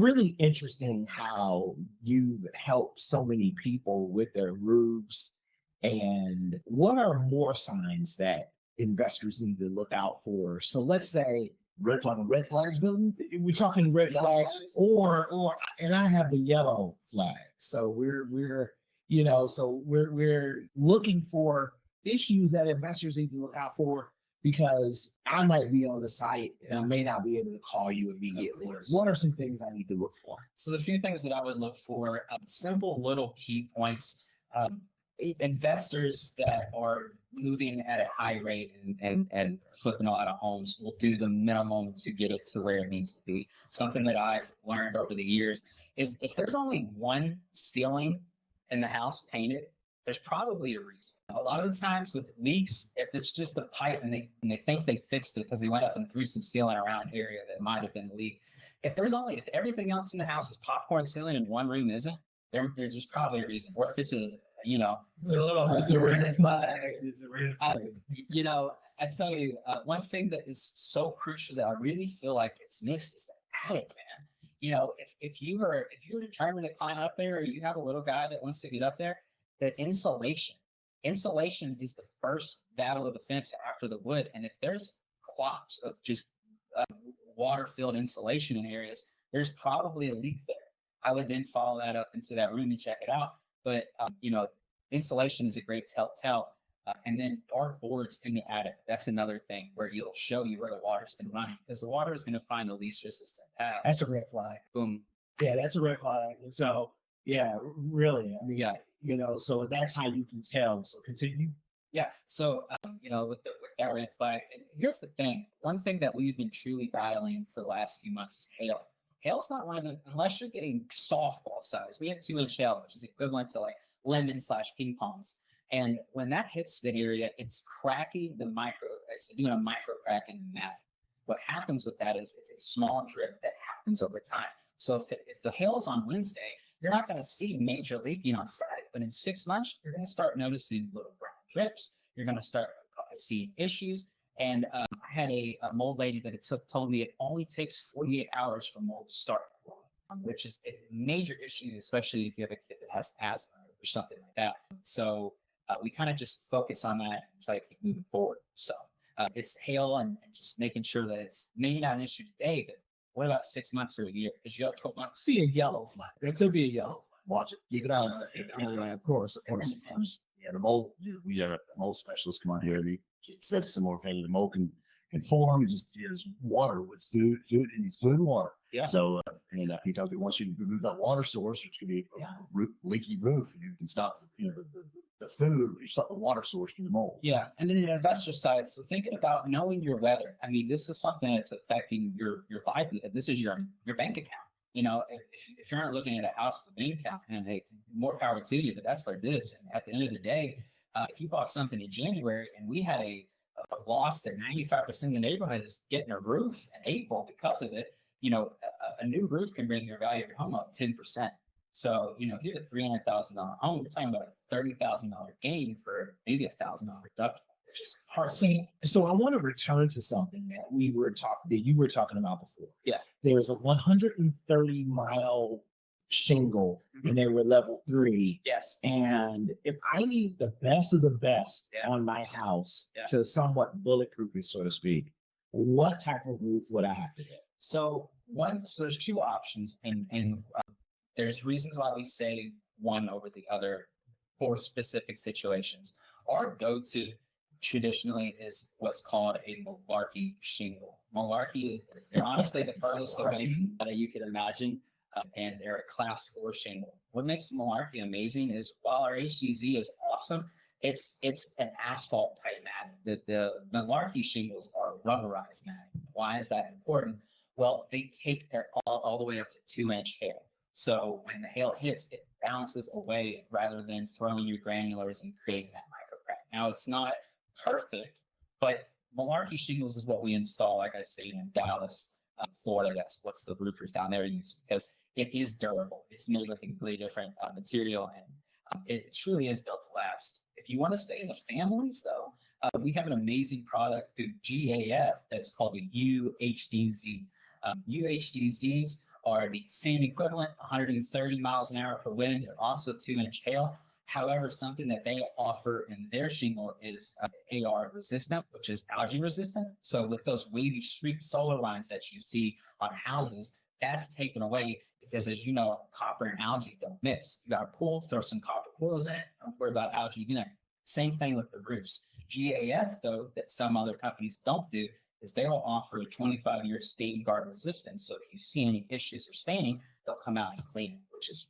really interesting how you've helped so many people with their roofs. And what are more signs that investors need to look out for? So let's say red flags, building. We're talking red flags, and I have the yellow flag. So we're looking for issues that investors need to look out for because I might be on the site and I may not be able to call you immediately. What are some things I need to look for? So the few things that I would look for, simple little key points. Investors that are moving at a high rate and flipping a lot of homes will do the minimum to get it to where it needs to be. Something that I've learned over the years is if there's only one ceiling in the house painted, there's probably a reason. A lot of the times with leaks, if it's just a pipe and they think they fixed it because they went up and threw some sealant around area that might have been a leak. If everything else in the house is popcorn ceiling and one room isn't, there's probably a reason. Or if it's it's a red flag. I tell you, one thing that is so crucial that I really feel like it's missed is the attic, man. If you were determined to climb up there, or you have a little guy that wants to get up there, that insulation is the first battle of defense after the wood. And if there's clots of just water-filled insulation in areas, there's probably a leak there. I would then follow that up into that room and check it out. But, insulation is a great telltale. And then dark boards in the attic. That's another thing where it'll show you where the water's been running because the water is going to find the least resistant path. That's a red flag. Boom. Yeah, that's a red flag. So, yeah, really. I mean, so that's how you can tell. So continue. Yeah. So, with that red flag, and here's the thing. One thing that we've been truly battling for the last few months is hail. Hail's not running unless you're getting softball size. We have 2-inch hail, which is equivalent to like lemon/ping pongs. And when that hits the area, it's cracking it's doing a micro crack in the mat. What happens with that is it's a small drip that happens over time. So if the hail is on Wednesday, you're not going to see major leaking on Friday. But in 6 months, you're going to start noticing little brown drips. You're going to start seeing issues. And I had a mold lady that told me it only takes 48 hours for mold to start, which is a major issue, especially if you have a kid that has asthma or something like that. So we kind of just focus on that and try to keep moving forward. So it's hail and just making sure that it's maybe not an issue today, but what about 6 months or a year? Because you have 12 months. See a yellow flag. There could be a yellow flag. Watch it. Keep it on. Of course. Yeah, the mold. We have a mold specialist come on here. And he said similar thing. The mold can form just as water with food. Food it needs food and water. Yeah. So he tells me once you remove that water source, which could be a leaky roof, you can stop the food. You stop the water source from the mold. Yeah, and then the investor side. So thinking about knowing your weather. I mean, this is something that's affecting your livelihood. This is your bank account. If you're not looking at a house as a bank account, and hey, more power to you, but that's what it is. And at the end of the day, if you bought something in January and we had a loss that 95% of the neighborhood is getting a roof in April because of it, a new roof can bring your value of your home up 10%. So, here's a $300,000 home. We're talking about a $30,000 gain for maybe $1,000 reduction. It's just hard. So I want to return to something that you were talking about before. Yeah. There's a 130-mile shingle and they were level 3. Yes. And if I need the best of the best on my house to somewhat bulletproof it, so to speak, what type of roof would I have to get? So there's 2 options, and there's reasons why we say one over the other for specific situations. Our go-to traditionally is what's called a Malarkey shingle. Malarkey, they're honestly the furthest away that you could imagine, and they're a class 4 shingle. What makes Malarkey amazing is while our HDZ is awesome, it's an asphalt type mat. The Malarkey shingles are rubberized mat. Why is that important? Well, they take their all the way up to 2-inch hail. So when the hail hits, it bounces away rather than throwing your granulars and creating that micro crack. Now, it's not perfect, but Malarkey shingles is what we install, like I say, in Dallas, Florida. That's what's the roofers down there use because it is durable. It's made with a completely different material, and it truly is built to last. If you want to stay in the families, though, we have an amazing product through GAF that's called the UHDZ. UHDZs are the same equivalent, 130 miles an hour for wind, and also 2-inch hail. However, something that they offer in their shingle is AR resistant, which is algae resistant. So with those wavy streak solar lines that you see on houses, that's taken away because, as you know, copper and algae don't mix. You got a pool, throw some copper coils in it, don't worry about algae in there. Same thing with the roofs. GAF, though, that some other companies don't do, is they will offer a 25-year stain guard resistance. So if you see any issues or staining, they'll come out and clean it, which is